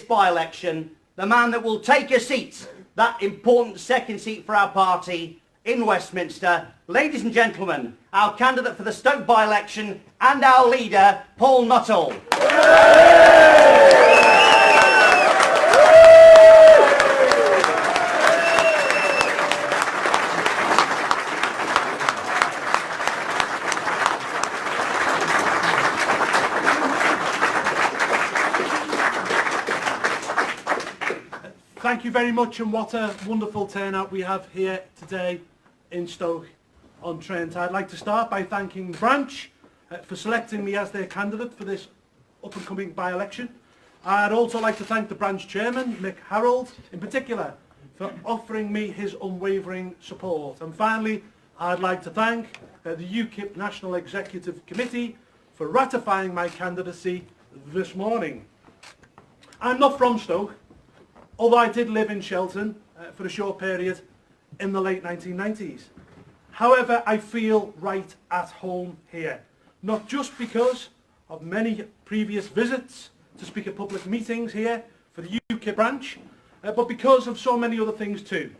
by-election, the man that will take a seat, that important second seat for our party in Westminster. Ladies and gentlemen, our candidate for the Stoke by-election and our leader, Paul Nuttall. Thank you very much, and what a wonderful turnout we have here today in Stoke-on-Trent. I'd like to start by thanking the branch for selecting me as their candidate for this up-and-coming by-election. I'd also like to thank the branch chairman, Mick Harold, in particular, for offering me his unwavering support. And finally, I'd like to thank the UKIP National Executive Committee for ratifying my candidacy this morning. I'm not from Stoke, although I did live in Shelton for a short period in the late 1990s. However, I feel right at home here, not just because of many previous visits to speak at public meetings here for the UKIP branch, but because of so many other things too.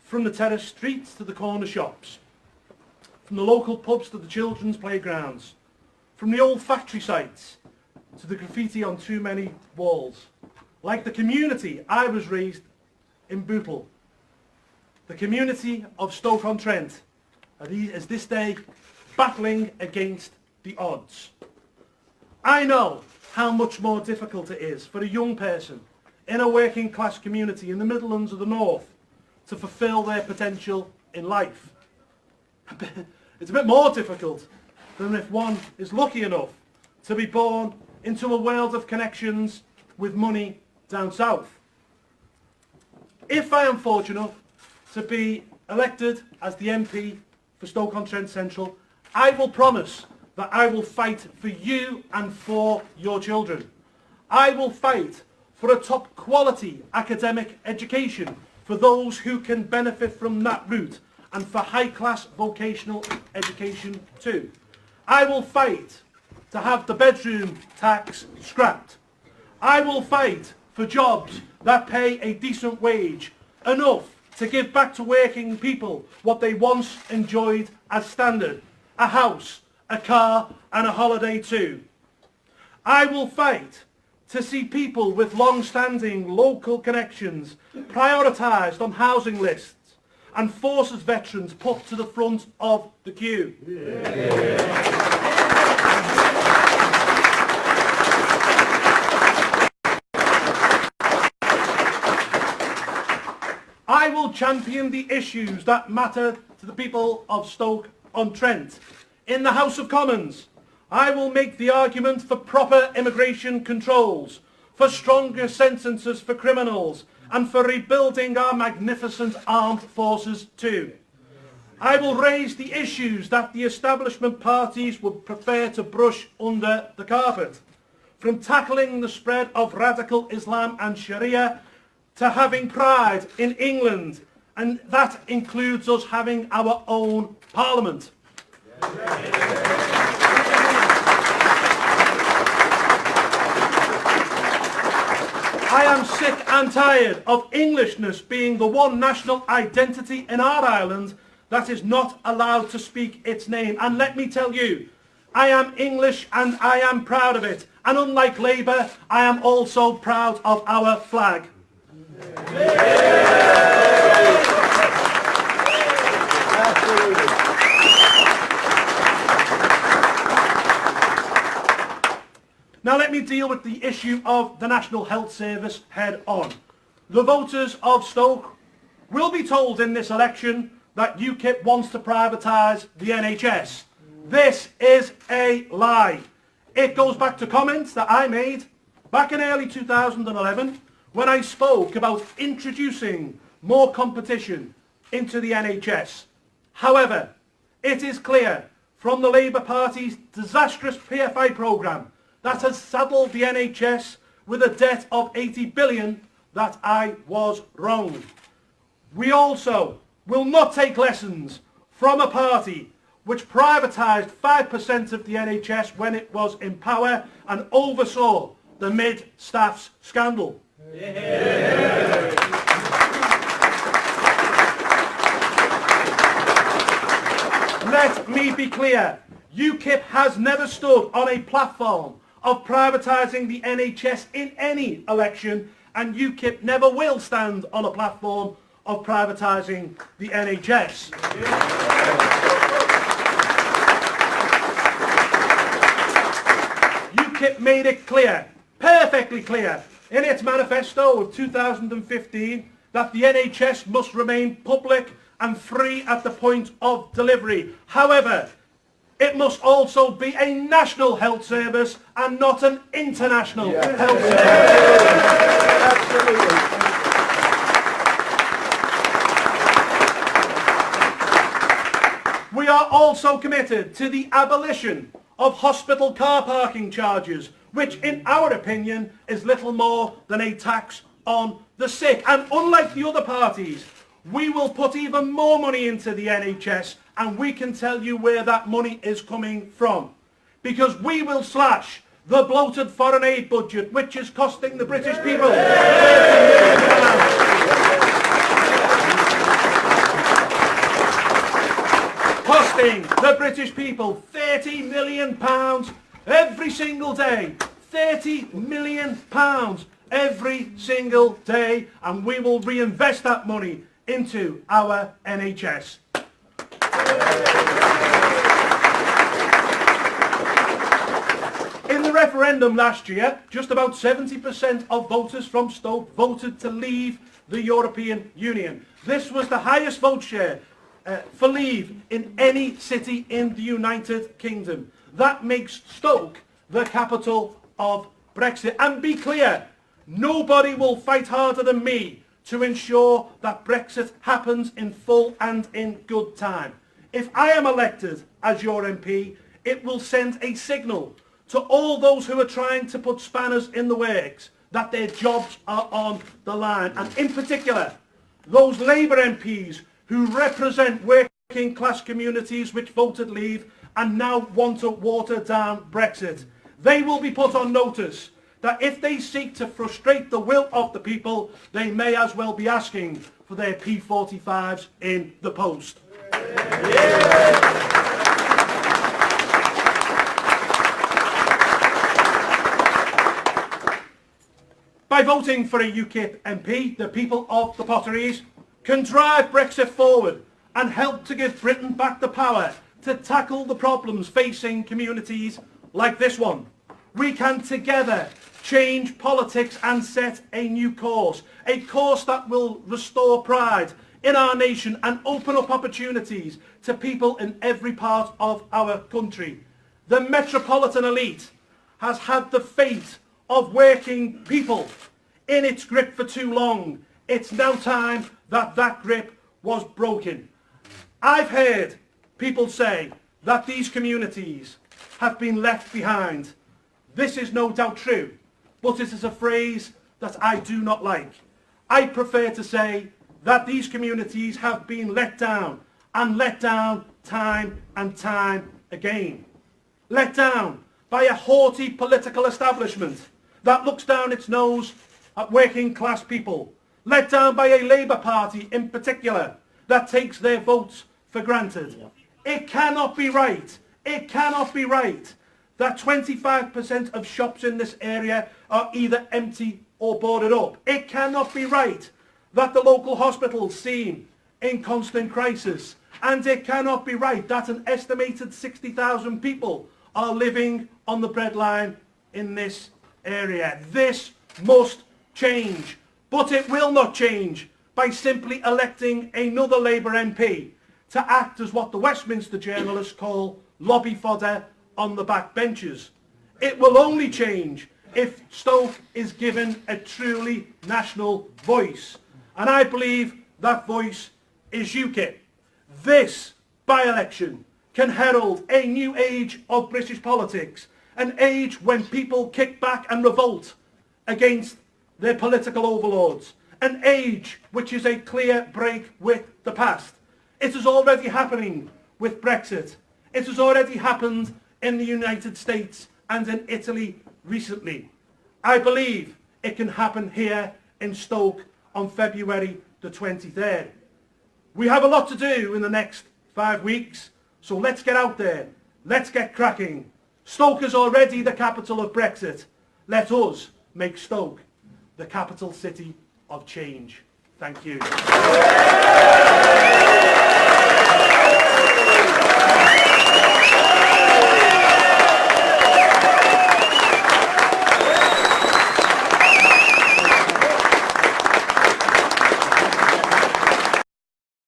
From the terrace streets to the corner shops, from the local pubs to the children's playgrounds, from the old factory sites to the graffiti on too many walls. Like the community I was raised in Bootle, the community of Stoke-on-Trent is this day battling against the odds. I know how much more difficult it is for a young person in a working class community in the Midlands of the North to fulfil their potential in life. It's a bit more difficult than if one is lucky enough to be born into a world of connections with money down south. If I am fortunate enough to be elected as the MP for Stoke Central, I will promise that I will fight for you and for your children. I will fight for a top quality academic education for those who can benefit from that route, and for high class vocational education too. I will fight to have the bedroom tax scrapped. I will fight for jobs that pay a decent wage, enough to give back to working people what they once enjoyed as standard, a house, a car and a holiday too. I will fight to see people with long-standing local connections prioritised on housing lists and forces veterans put to the front of the queue. Yeah. I will champion the issues that matter to the people of Stoke-on-Trent. In the House of Commons, I will make the argument for proper immigration controls, for stronger sentences for criminals, and for rebuilding our magnificent armed forces too. I will raise the issues that the establishment parties would prefer to brush under the carpet, from tackling the spread of radical Islam and Sharia to having pride in England, and that includes us having our own parliament. I am sick and tired of Englishness being the one national identity in our island that is not allowed to speak its name. And let me tell you, I am English and I am proud of it. And unlike Labour, I am also proud of our flag. Now let me deal with the issue of the National Health Service head on. The voters of Stoke will be told in this election that UKIP wants to privatise the NHS. This is a lie. It goes back to comments that I made back in early 2011 when I spoke about introducing more competition into the NHS. However, it is clear from the Labour Party's disastrous PFI programme that has saddled the NHS with a debt of 80 billion that I was wrong. We also will not take lessons from a party which privatised 5% of the NHS when it was in power and oversaw the mid-staffs scandal. Let me be clear. UKIP has never stood on a platform of privatising the NHS in any election, and UKIP never will stand on a platform of privatising the NHS. UKIP made it clear, perfectly clear, in its manifesto of 2015 that the NHS must remain public and free at the point of delivery. However, it must also be a national health service and not an international health service. Absolutely. We are also committed to the abolition of hospital car parking charges, which in our opinion is little more than a tax on the sick. And unlike the other parties, we will put even more money into the NHS, and we can tell you where that money is coming from. Because we will slash the bloated foreign aid budget, which is costing the British people £30 million every single day. £30 million every single day, and we will reinvest that money into our NHS. In the referendum last year, just about 70% of voters from Stoke voted to leave the European Union. This was the highest vote share for leave in any city in the United Kingdom. That makes Stoke the capital of Brexit. And be clear, nobody will fight harder than me to ensure that Brexit happens in full and in good time. If I am elected as your MP, it will send a signal to all those who are trying to put spanners in the works that their jobs are on the line. And in particular, those Labour MPs who represent working class communities which voted leave and now want to water down Brexit. They will be put on notice that if they seek to frustrate the will of the people, they may as well be asking for their P45s in the post. By voting for a UKIP MP, the people of the Potteries can drive Brexit forward and help to give Britain back the power to tackle the problems facing communities like this one. We can together change politics and set a new course, a course that will restore pride in our nation and open up opportunities to people in every part of our country. The metropolitan elite has had the fate of working people in its grip for too long. It's now time that that grip was broken. I've heard people say that these communities have been left behind. This is no doubt true, but it is a phrase that I do not like. I prefer to say that these communities have been let down, and let down time and time again. Let down by a haughty political establishment that looks down its nose at working class people. Let down by a Labour Party in particular that takes their votes for granted. It cannot be right. It cannot be right that 25% of shops in this area are either empty or boarded up. It cannot be right that the local hospitals seem in constant crisis. And it cannot be right that an estimated 60,000 people are living on the breadline in this area. This must change. But it will not change by simply electing another Labour MP to act as what the Westminster journalists call lobby fodder on the back benches. It will only change if Stoke is given a truly national voice. And I believe that voice is UKIP. This by-election can herald a new age of British politics, an age when people kick back and revolt against their political overlords, an age which is a clear break with the past. It is already happening with Brexit. It has already happened in the United States and in Italy recently. I believe it can happen here in Stoke on February the 23rd. We have a lot to do in the next 5 weeks, so let's get out there. Let's get cracking. Stoke is already the capital of Brexit. Let us make Stoke the capital city of change. Thank you.